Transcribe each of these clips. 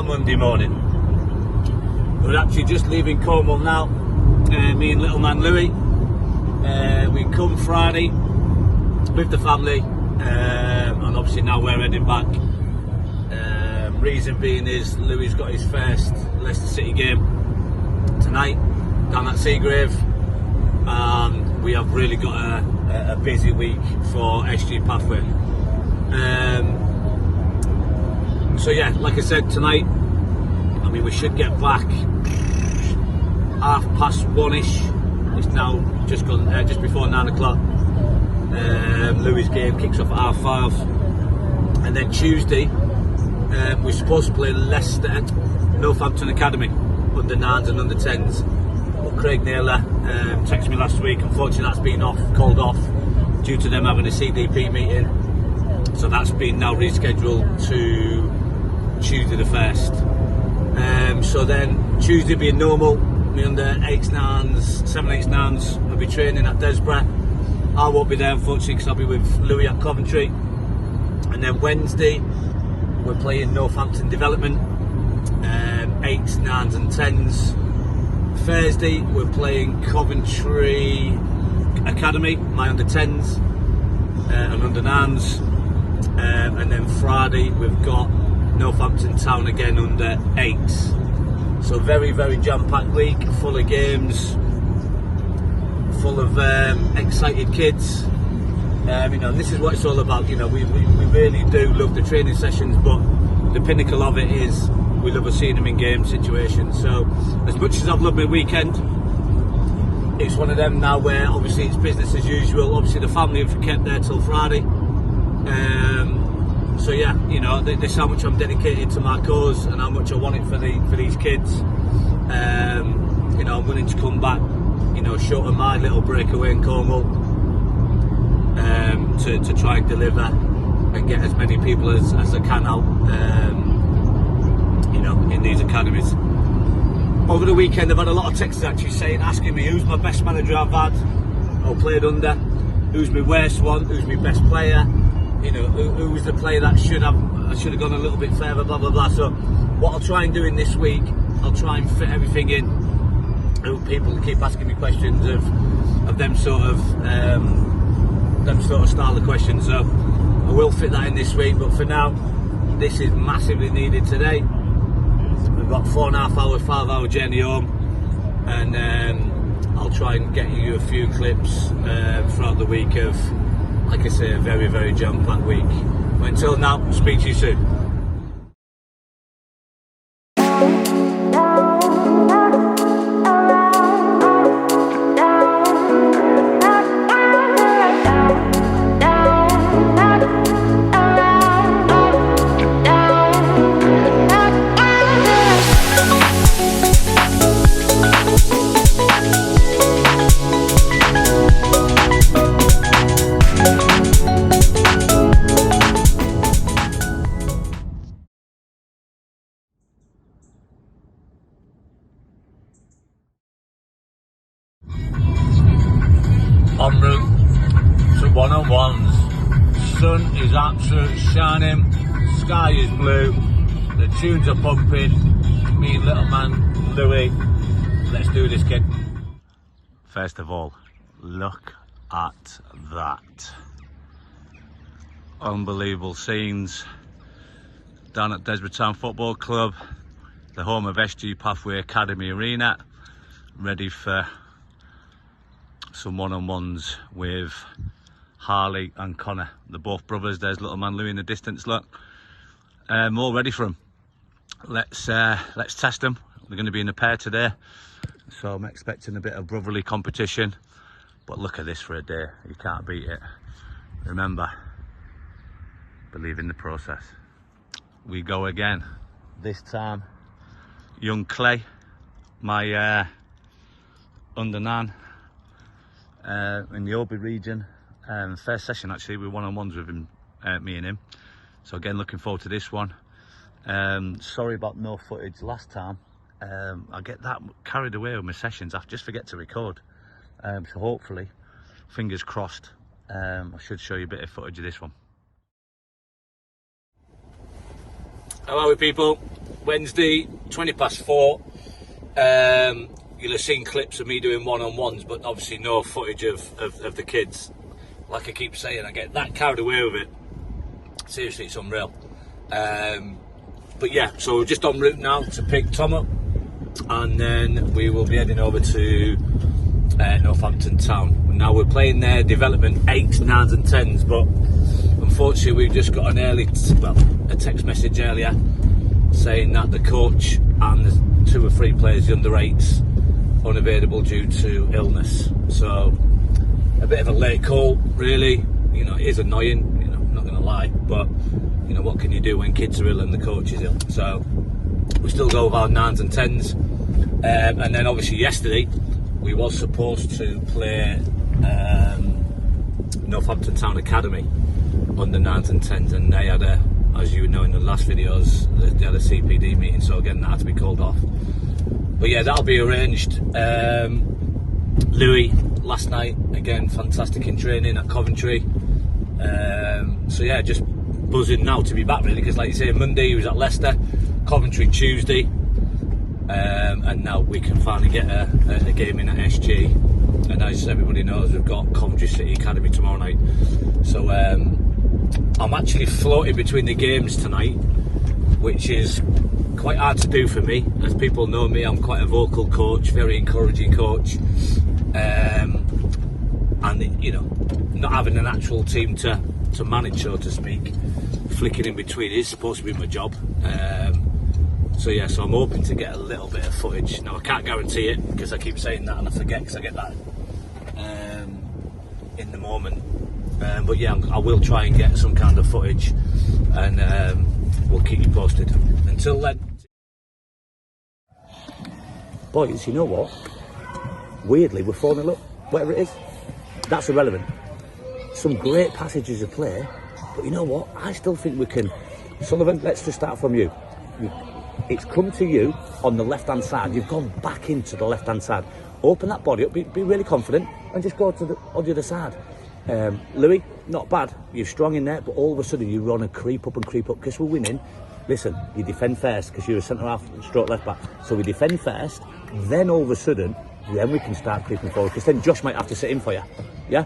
our Monday morning. We're actually just leaving Cornwall now, me and little man Louis. We come Friday with the family, and obviously now we're heading back. Reason being is Louis got his first Leicester City game tonight down at Seagrave, and we have really got a busy week for SG Pathway. So yeah, like I said, tonight, I mean, we should get back 1:30ish. It's now just gone just before 9 o'clock. Louis' game kicks off at 5:30, and then Tuesday we're supposed to play Leicester Northampton Academy under 9s and under 10s. But Craig Naylor texted me last week. Unfortunately, that's been called off due to them having a CDP meeting. So that's been now rescheduled to Tuesday the 1st. So then Tuesday being normal, me under 8s, 9s, 7, 8s, 9s will be training at Desborough. I won't be there unfortunately because I'll be with Louis at Coventry. And then Wednesday we're playing Northampton Development, 8s, 9s and 10s. Thursday we're playing Coventry Academy, my under 10s and under 9s. And then Friday we've got Northampton Town again under 8s. So very, very jam-packed week, full of games, full of excited kids. You know, this is what it's all about. You know, we really do love the training sessions, but the pinnacle of it is we love seeing them in game situations. So as much as I've loved my weekend, it's one of them now where obviously it's business as usual. Obviously the family have kept there till Friday. So yeah, you know, this is how much I'm dedicated to my cause and how much I want it for these kids. You know, I'm willing to come back, you know, short of my little breakaway in Cornwall, to try and deliver and get as many people as I can out, you know, in these academies. Over the weekend I've had a lot of texts actually asking me who's my best manager I've had or played under, who's my worst one, who's my best player. You know, who was the player that I should have gone a little bit further, blah blah blah. So what I'll try and do in this week, I'll try and fit everything in. People keep asking me questions of them sort of style of questions, so I will fit that in this week. But for now, this is massively needed today. We've got 4.5 hour, 5-hour journey home, and I'll try and get you a few clips throughout the week of, like I say, a very, very jam-packed week. But until now, speak to you soon. En route to one-on-ones. Sun is absolutely shining, sky is blue, the tunes are pumping. Me and little man Louis, let's do this, kid. First of all, look at that. Unbelievable scenes down at Desborough Town Football Club, the home of SG Pathway Academy Arena, ready for some one-on-ones with Harley and Connor. They're both brothers. There's little man Louis in the distance, look. All ready for them. Let's test them. They're going to be in a pair today, so I'm expecting a bit of brotherly competition. But look at this for a day. You can't beat it. Remember, believe in the process. We go again. This time, young Clay, my under 9. In the Obi region, first session actually with one-on-ones with him, me and him. So again, looking forward to this one. Sorry about no footage last time. I get that carried away with my sessions. I just forget to record. So hopefully, fingers crossed, I should show you a bit of footage of this one. How are we, people? Wednesday, 4:20. You'll have seen clips of me doing one-on-ones, but obviously no footage of the kids. Like I keep saying, I get that carried away with it. Seriously, it's unreal. But yeah, so we're just en route now to pick Tom up, and then we will be heading over to Northampton Town. Now we're playing their development 8s, 9s and 10s, but unfortunately we've just got a text message earlier saying that the coach and the 2 or 3 players, the under 8s, unavailable due to illness. So a bit of a late call, really. You know, it is annoying, you know, I'm not going to lie, but you know, what can you do when kids are ill and the coach is ill? So we still go with our 9s and 10s. And then obviously yesterday we was supposed to play Northampton Town Academy on the 9s and 10s, and they had as you know in the last videos, they had a CPD meeting, so again that had to be called off. But yeah, that'll be arranged. Louis last night, again, fantastic in training at Coventry. So yeah, just buzzing now to be back really, because like you say, Monday he was at Leicester, Coventry Tuesday, and now we can finally get a game in at SG. And as everybody knows, we've got Coventry City Academy tomorrow night. So I'm actually floating between the games tonight, which is quite hard to do for me. As people know me, I'm quite a vocal coach, very encouraging coach, and you know, not having an actual team to manage, so to speak, flicking in between is supposed to be my job. So yeah, so I'm hoping to get a little bit of footage. Now I can't guarantee it because I keep saying that and I forget, because I get that in the moment. But yeah, I will try and get some kind of footage, and we'll keep you posted. Until then, boys, you know what? Weirdly, we're 4-0 up. Whatever it is, that's irrelevant. Some great passages of play, but you know what? I still think we can. Sullivan, let's just start from you. It's come to you on the left-hand side. You've gone back into the left-hand side. Open that body up, be really confident, and just go to the other side. Louis, not bad. You're strong in there, but all of a sudden you want to creep up because we're winning. Listen, you defend first because you're a centre-half stroke left-back. So we defend first, then all of a sudden, then we can start creeping forward, because then Josh might have to sit in for you. Yeah?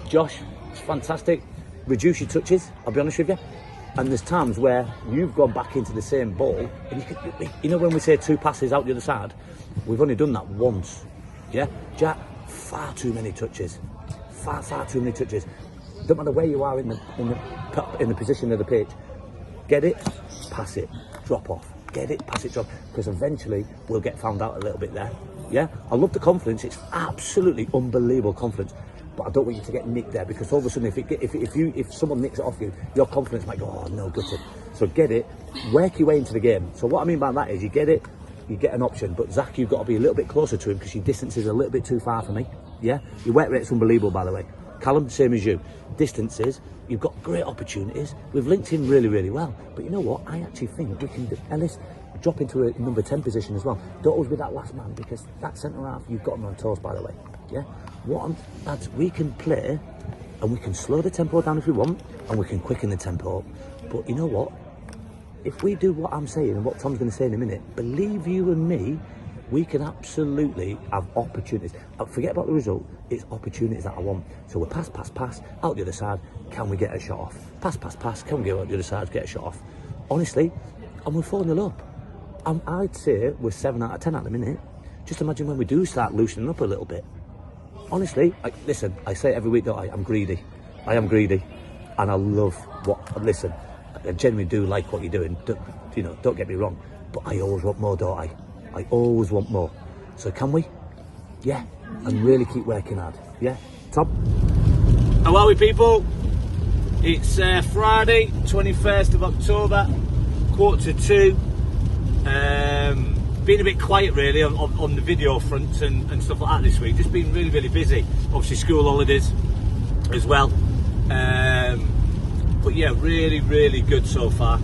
Josh, it's fantastic. Reduce your touches, I'll be honest with you. And there's times where you've gone back into the same ball, and you know when we say 2 passes out the other side, we've only done that once. Yeah? Jack, far too many touches. Far too many touches. Don't matter where you are in the position of the pitch. Get it, pass it, drop off. Get it, pass it, drop. Because eventually we'll get found out a little bit there. Yeah, I love the confidence. It's absolutely unbelievable confidence. But I don't want you to get nicked there, because all of a sudden, if someone nicks it off you, your confidence might go, oh no, gutted. So get it, work your way into the game. So what I mean by that is, you get it, you get an option. But Zach, you've got to be a little bit closer to him, because your distance is a little bit too far for me. Yeah, your work rate's unbelievable, by the way. Callum, same as you. Distances, you've got great opportunities. We've linked in really, really well. But you know what? I actually think we can do. Ellis, drop into a number 10 position as well. Don't always be that last man, because that centre half, you've got them on toes, by the way. Yeah. Lads, we can play, and we can slow the tempo down if we want, and we can quicken the tempo up. But you know what? If we do what I'm saying and what Tom's going to say in a minute, believe you and me, we can absolutely have opportunities. Forget about the result, it's opportunities that I want. So we're pass, out the other side, can we get a shot off? Pass, can we go out the other side, get a shot off? Honestly, and we're 4-0 up. I'd say we're 7 out of 10 at the minute. Just imagine when we do start loosening up a little bit. Honestly, listen, I say it every week, don't I? I'm greedy. I am greedy. And I love listen, I genuinely do like what you're doing. Don't get me wrong. But I always want more, don't I? I always want more. So can we? Yeah. And really keep working hard. Yeah? Tom? How are we, people? It's Friday, 21st of October, 1:45. Been a bit quiet really on the video front and stuff like that this week. Just been really, really busy. Obviously school holidays as well. But yeah, really, really good so far.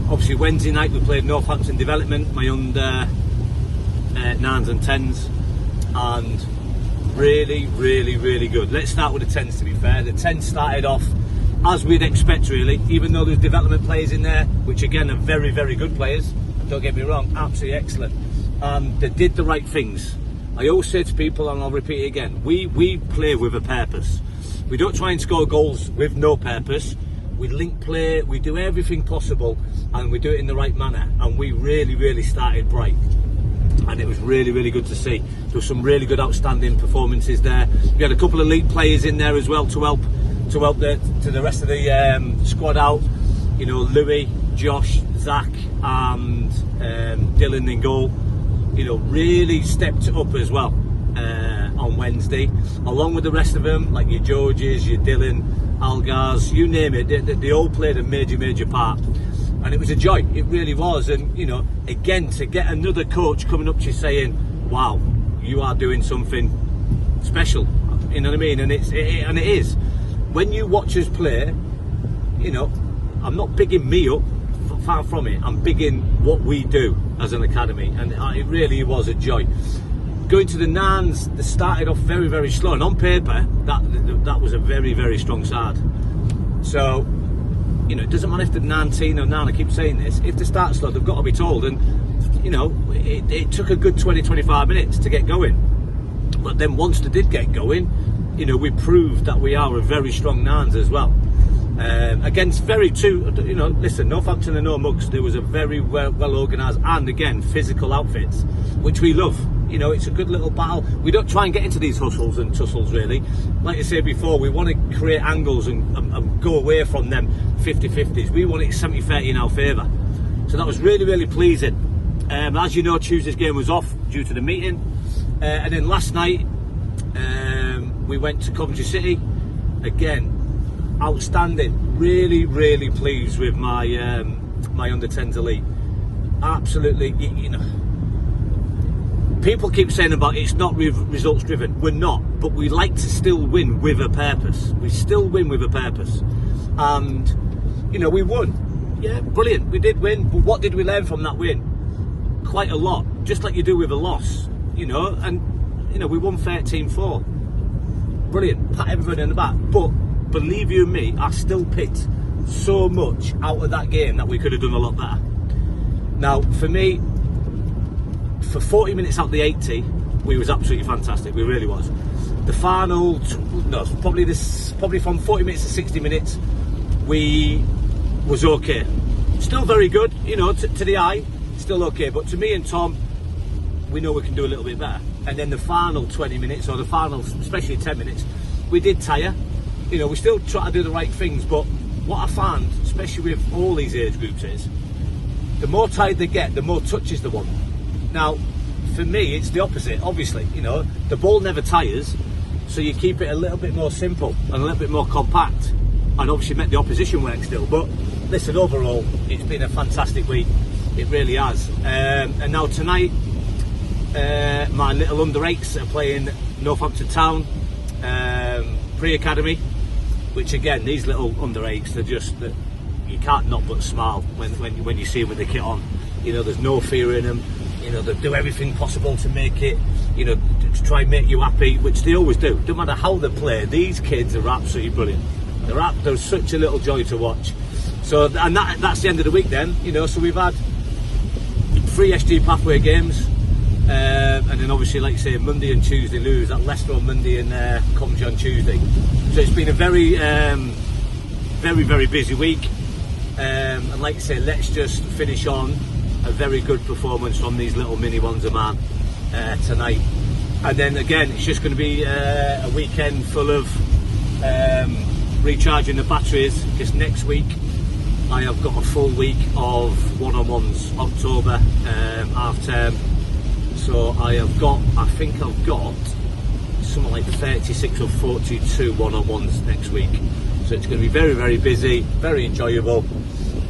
Obviously Wednesday night we played Northampton Development, my under 9s and 10s, and really, really, really good. Let's start with the 10s, to be fair. The 10s started off as we'd expect really, even though there's development players in there, which again are very, very good players, don't get me wrong, absolutely excellent. They did the right things. I always say to people, and I'll repeat it again, we play with a purpose. We don't try and score goals with no purpose. We link play, we do everything possible, and we do it in the right manner. And we really, really started bright. And it was really, really good to see. There were some really good, outstanding performances there. We had a couple of elite players in there as well to help the rest of the squad out. You know, Louis, Josh, Zach, and Dylan in goal. You know, really stepped up as well on Wednesday, along with the rest of them, like your Georges, your Dylan, Algars, you name it. They all played a major part. And it was a joy, it really was. And you know, again, to get another coach coming up to you saying, wow, you are doing something special, you know what I mean? And it is. When you watch us play, you know, I'm not bigging me up, far from it. I'm bigging what we do as an academy, and it really was a joy. Going to the Nans, they started off very, very slow, and on paper, that was a very, very strong side. So, you know, it doesn't matter if they're 19 or 9, I keep saying this, if they start slow, they've got to be told. And, you know, it took a good 20-25 minutes to get going. But then once they did get going, you know, we proved that we are a very strong Nans as well. Against you know, listen, Northampton and no mugs, there was a very well organised and, again, physical outfits, which we love. You know, it's a good little battle. We don't try and get into these hustles and tussles, really. Like I said before, we want to create angles and go away from them 50-50s. We want it 70-30 in our favour. So that was really, really pleasing. As you know, Tuesday's game was off due to the meeting. And then last night, we went to Coventry City. Again, outstanding. Really, really pleased with my my under-10s elite. Absolutely, you know. People keep saying about it's not results driven. We're not, but we like to still win with a purpose. We still win with a purpose. And, you know, we won. Yeah, brilliant. We did win. But what did we learn from that win? Quite a lot. Just like you do with a loss, you know. And, you know, we won 13-4. Brilliant. Pat everybody in the back. But, believe you me, I still picked so much out of that game that we could have done a lot better. Now, for me, for 40 minutes out of the 80, we was absolutely fantastic. We really was. The final, probably from 40 minutes to 60 minutes, we was okay. Still very good, you know, to the eye, still okay. But to me and Tom, we know we can do a little bit better. And then the final 20 minutes, or the final, especially 10 minutes, we did tire. You know, we still try to do the right things. But what I found, especially with all these age groups, is the more tired they get, the more touches they want. Now, for me, it's the opposite, obviously. You know, the ball never tires, so you keep it a little bit more simple and a little bit more compact, and obviously make the opposition work still. But listen, overall, it's been a fantastic week. It really has. And now tonight, my little under-8s are playing Northampton Town pre-academy, which again, these little under-8s, they're just, you can't not but smile when you see them with the kit on. You know, there's no fear in them. You know, they do everything possible to make it, you know, to try and make you happy, which they always do. No matter how they play, these kids are absolutely brilliant. They're such a little joy to watch. So, and that's the end of the week then, you know. So we've had 3 SG pathway games, and then obviously, like you say, Monday and Tuesday lose at Leicester on Monday and Coventry on Tuesday. So it's been a very, very busy week. And like I say, let's just finish on a very good performance from these little mini ones of man tonight. And then again, it's just going to be a weekend full of recharging the batteries, because next week I have got a full week of one-on-ones, October half term. So I think I've got something like 36 or 42 one-on-ones next week. So it's going to be very, very busy, very enjoyable.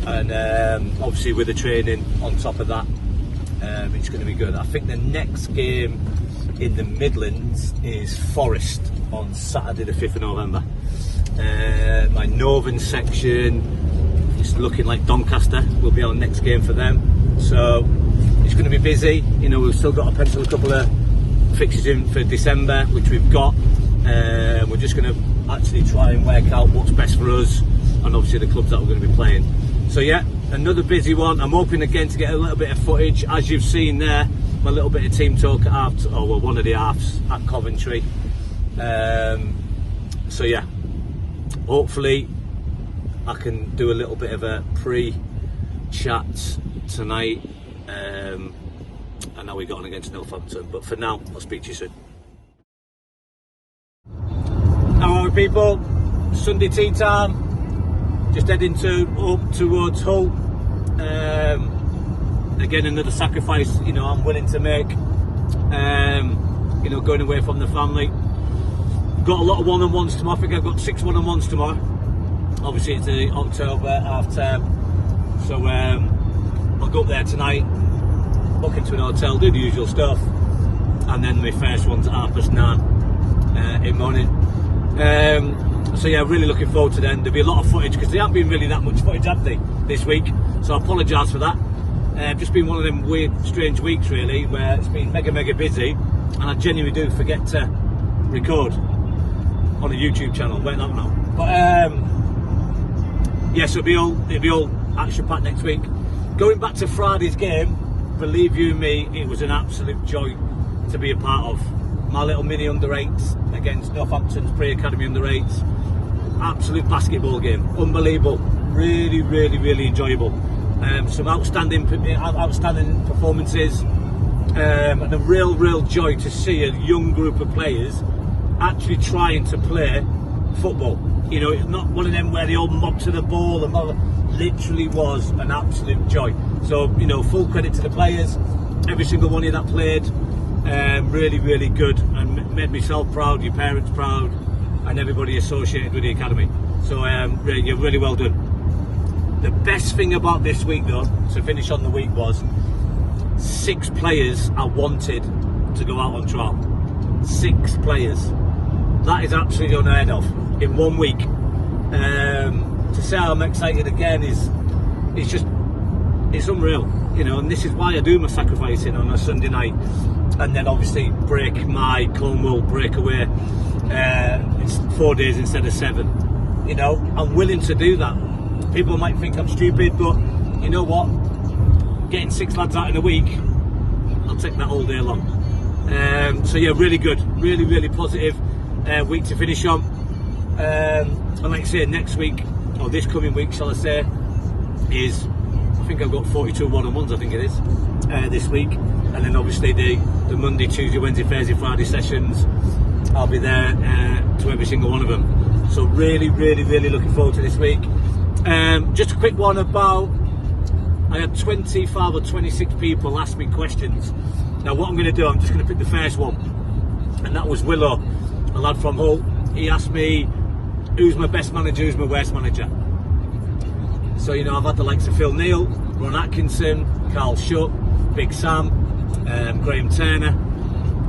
And obviously with the training on top of that, it's going to be good. I think the next game in the Midlands is Forest on Saturday the 5th of November. My northern section is looking like Doncaster will be our next game for them. So it's going to be busy. You know, we've still got to pencil a couple of fixtures in for December, which we've got. We're just going to actually try and work out what's best for us. and obviously the clubs that we're going to be playing. So yeah, another busy one. I'm hoping again to get a little bit of footage, as you've seen there, my little bit of team talk at one of the halves at Coventry. So yeah, hopefully I can do a little bit of a pre-chat tonight. And now we got on against Northampton, but for now I'll speak to you soon. How are we, people? Sunday tea time. Just heading up towards Hull. Again, another sacrifice, I'm willing to make. Going away from the family. Got a lot of one-on-ones tomorrow. I think I've got 6 one-on-ones tomorrow. Obviously, it's the October half term, so I'll go up there tonight, book into an hotel, do the usual stuff, and then my first one's at 9:30 in the morning. So yeah, really looking forward to them. There'll be a lot of footage because there haven't been really that much footage, have they, this week? So I apologise for that. Just been one of them weird, strange weeks really, where it's been mega busy, and I genuinely do forget to record on a YouTube channel. Wait that now. But yes, it'll be all action packed next week. Going back to Friday's game, believe you me, it was an absolute joy to be a part of. My little mini under-8s against Northampton's pre-academy under-8s. Absolute basketball game, unbelievable, really enjoyable. Some outstanding performances, and a real joy to see a young group of players actually trying to play football. It's not one of them where they all mob to the ball, and literally was an absolute joy. So full credit to the players, every single one of you that played. Really good, and made myself proud, your parents proud, and everybody associated with the academy. So you're really well done. The best thing about this week though, to finish on the week, was 6 players I wanted to go out on trial. 6 players. That is absolutely unheard of in 1 week. To say I'm excited again is unreal, and this is why I do my sacrificing on a Sunday night, and then obviously break my Cornwall breakaway. It's 4 days instead of 7. I'm willing to do that. People might think I'm stupid, but you know what? Getting 6 lads out in a week, I'll take that all day long. So yeah, really good, really positive week to finish on. And like I say, next week, or this coming week, shall I say, is, I think I've got 42 one-on-ones, I think it is, this week. And then obviously the Monday, Tuesday, Wednesday, Thursday, Friday sessions, I'll be there to every single one of them. So really looking forward to this week. Just a quick one about, I had 25 or 26 people ask me questions. Now what I'm going to do, I'm just going to pick the first one, and that was Willow, a lad from Hull. He asked me, who's my best manager, who's my worst manager? So I've had the likes of Phil Neal, Ron Atkinson, Carl Shutt, Big Sam, Graham Turner.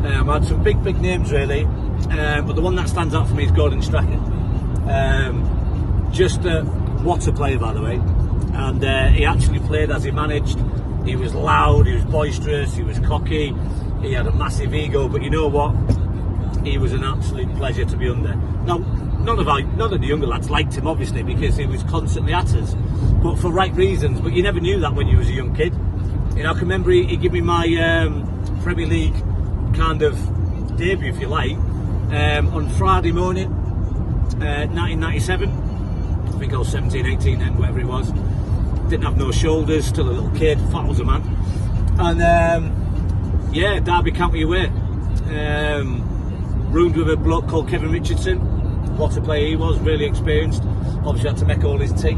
I had some big names really, but the one that stands out for me is Gordon Strachan. What a player, by the way, and he actually played as he managed. He was loud, he was boisterous, he was cocky, he had a massive ego, but you know what? He was an absolute pleasure to be under. Now, none of the younger lads liked him, obviously, because he was constantly at us, but for right reasons. But you never knew that when you was a young kid. I can remember he gave me my Premier League kind of debut, if you like, on Friday morning, 1997. I think I was 17, 18 then, whatever it was. Didn't have no shoulders, still a little kid, fat was a man. And yeah, Derby County away. Roomed with a bloke called Kevin Richardson. What a player he was, really experienced. Obviously had to make all his tea,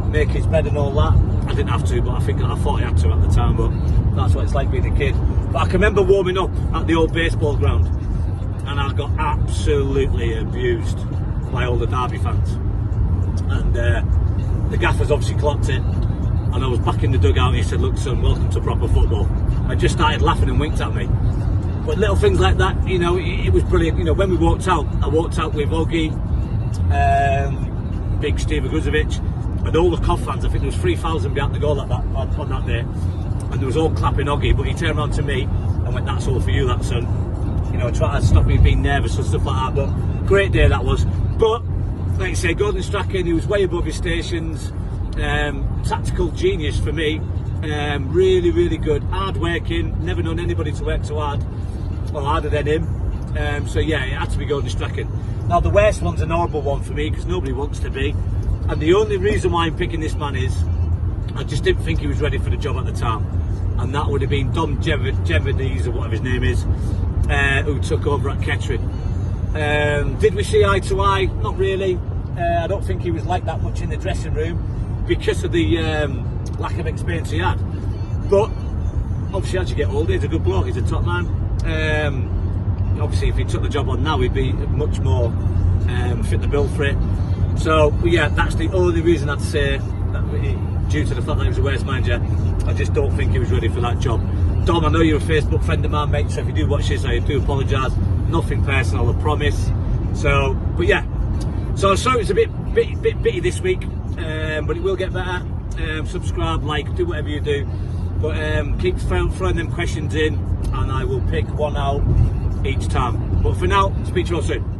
make his bed and all that. I didn't have to, but I thought I had to at the time, but that's what it's like being a kid. But I can remember warming up at the old baseball ground, and I got absolutely abused by all the Derby fans. And the gaffer's obviously clocked it, and I was back in the dugout, and he said, look son, welcome to proper football. I just started laughing and winked at me. But little things like that, it was brilliant. When we walked out, I walked out with Oggy, big Steve Aguzovic, and all the Cov fans. I think there was 3,000 behind the goal on that day, and there was all clapping Oggy, but he turned around to me and went, that's all for you, that son. Trying to stop me being nervous and stuff like that. But great day that was. But like I say, Gordon Strachan, he was way above his stations. Tactical genius for me. Really, really good. Hard working. Never known anybody to work so hard or harder than him. So yeah, it had to be Gordon Strachan. Now the worst one's an horrible one for me because nobody wants to be. And the only reason why I'm picking this man is I just didn't think he was ready for the job at the time. And that would have been Dom Jevedis, or whatever his name is, who took over at Kettering. Did we see eye to eye? Not really. I don't think he was like that much in the dressing room because of the lack of experience he had. But obviously as you get older, he's a good bloke, he's a top man. Obviously if he took the job on now, he'd be much more fit the bill for it. So yeah, that's the only reason I'd say that, due to the fact that he was a Wales manager, I just don't think he was ready for that job. Dom, I know you're a Facebook friend of mine, mate, so if you do watch this, I do apologise. Nothing personal, I promise. So, but yeah. So sorry it's a bit bitty this week, but it will get better. Subscribe, like, do whatever you do. But keep throwing them questions in, and I will pick one out each time. But for now, speak to you all soon.